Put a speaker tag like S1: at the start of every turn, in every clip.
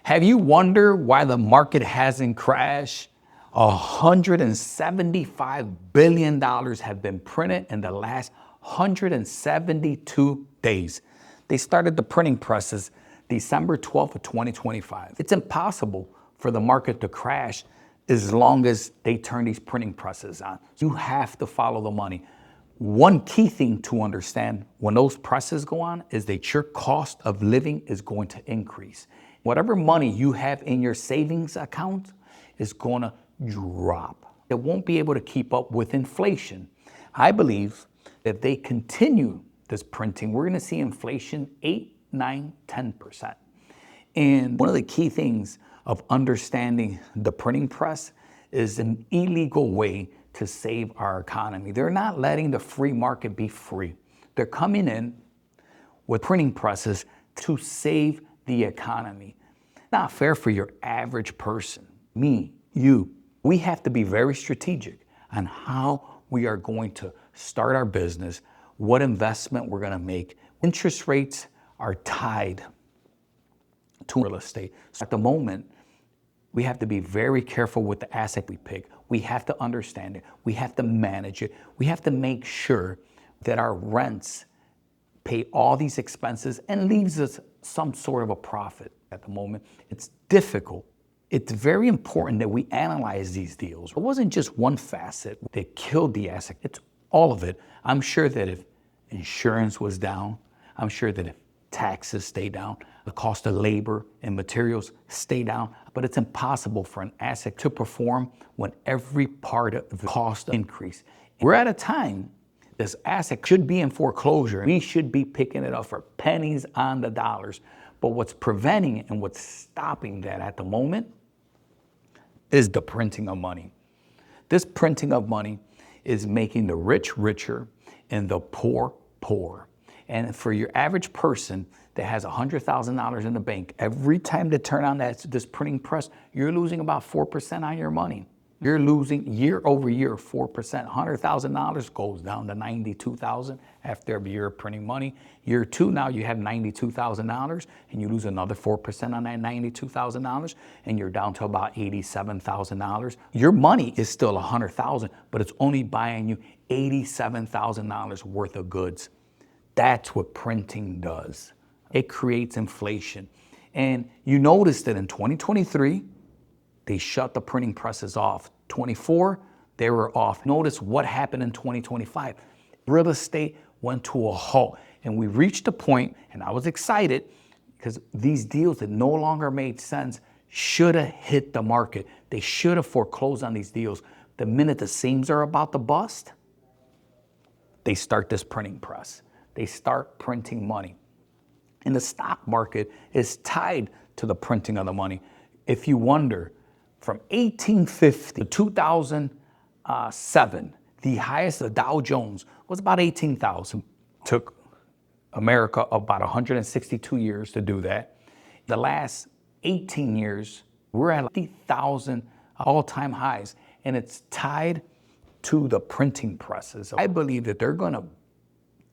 S1: Have you wondered why the market hasn't crashed? $175 billion have been printed in the last 172 days. They started the printing presses December 12th of 2025. It's impossible for the market to crash as long as they turn these printing presses on. You have to follow the money. One key thing to understand when those presses go on is that your cost of living is going to increase. Whatever money you have in your savings account is going to drop. It won't be able to keep up with inflation. I believe that they continue this printing, we're going to see inflation 8, 9, 10%. And one of the key things of understanding the printing press is an illegal way to save our economy. They're not letting the free market be free. They're coming in with printing presses to save the economy. Not fair for your average person, me, you. We have to be very strategic on how we are going to start our business, what investment we're going to make. Interest rates are tied to real estate. So at the moment, we have to be very careful with the asset we pick. We have to understand it. We have to manage it. We have to make sure that our rents pay all these expenses and leaves us some sort of a profit. At the moment, it's difficult. It's very important that we analyze these deals. It wasn't just one facet that killed the asset. It's all of it. I'm sure that if insurance was down, I'm sure that if taxes stay down, the cost of labor and materials stay down, but it's impossible for an asset to perform when every part of the cost increase. We're at a time this asset should be in foreclosure. We should be picking it up for pennies on the dollars. But what's preventing it and what's stopping that at the moment is the printing of money. This printing of money is making the rich richer and the poor poorer. And for your average person that has $100,000 in the bank, every time they turn on this printing press, you're losing about 4% on your money. You're losing year over year 4%. $100,000 goes down to $92,000 after every year of printing money. Year two, now you have $92,000 and you lose another 4% on that $92,000 and you're down to about $87,000. Your money is still $100,000, but it's only buying you $87,000 worth of goods. That's what printing does. It creates inflation. And you notice that in 2023, they shut the printing presses off. 24, they were off. Notice what happened in 2025. Real estate went to a halt. And we reached a point, and I was excited, because these deals that no longer made sense should have hit the market. They should have foreclosed on these deals. The minute the seams are about to bust, they start this printing press. They start printing money. And the stock market is tied to the printing of the money. If you wonder, from 1850 to 2007, the highest of Dow Jones was about 18,000. Took America about 162 years to do that. The last 18 years, we're at 50,000 all-time highs, and it's tied to the printing presses. I believe that they're going to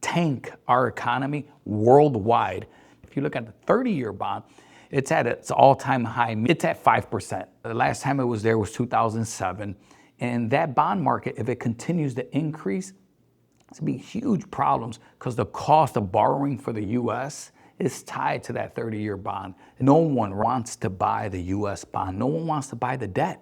S1: tank our economy worldwide. If you look at the 30-year bond, it's at its all-time high. It's at 5%. The last time it was there was 2007. And that bond market, if it continues to increase, it's going to be huge problems because the cost of borrowing for the U.S. is tied to that 30-year bond. No one wants to buy the U.S. bond. No one wants to buy the debt.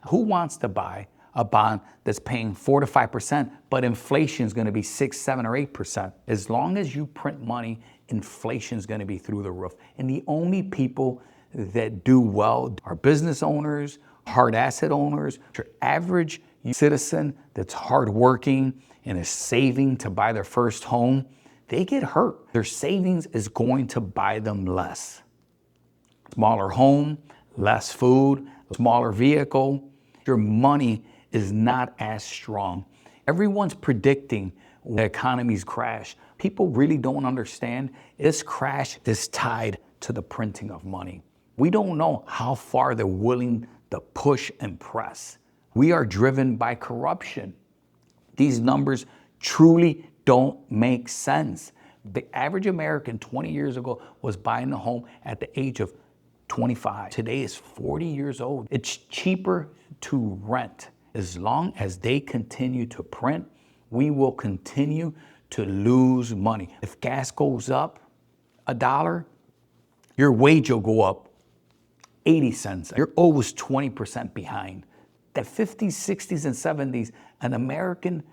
S1: Who wants to buy a bond that's paying 4 to 5%, but inflation is going to be 6, 7, or 8%? As long as you print money, inflation is going to be through the roof. And the only people that do well are business owners, hard asset owners. Your average citizen that's hardworking and is saving to buy their first home, they get hurt. Their savings is going to buy them less. Smaller home, less food, smaller vehicle. Your money is not as strong. Everyone's predicting the economy's crash. People really don't understand this crash is tied to the printing of money. We don't know how far they're willing to push and press. We are driven by corruption. These numbers truly don't make sense. The average American 20 years ago was buying a home at the age of 25. Today is 40 years old. It's cheaper to rent. As long as they continue to print, we will continue to lose money. If gas goes up $1, your wage will go up 80 cents. You're always 20% behind. The 50s, 60s, and 70s, an American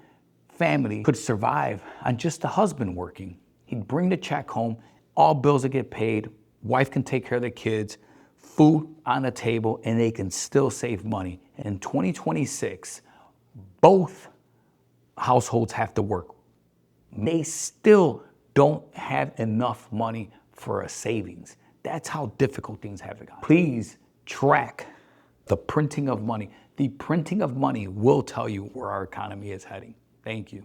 S1: family could survive on just the husband working. He'd bring the check home, all bills would get paid, wife can take care of the kids, food on the table, and they can still save money. In 2026, both households have to work. They still don't have enough money for a savings. That's how difficult things have gotten. Please track the printing of money. The printing of money will tell you where our economy is heading. Thank you.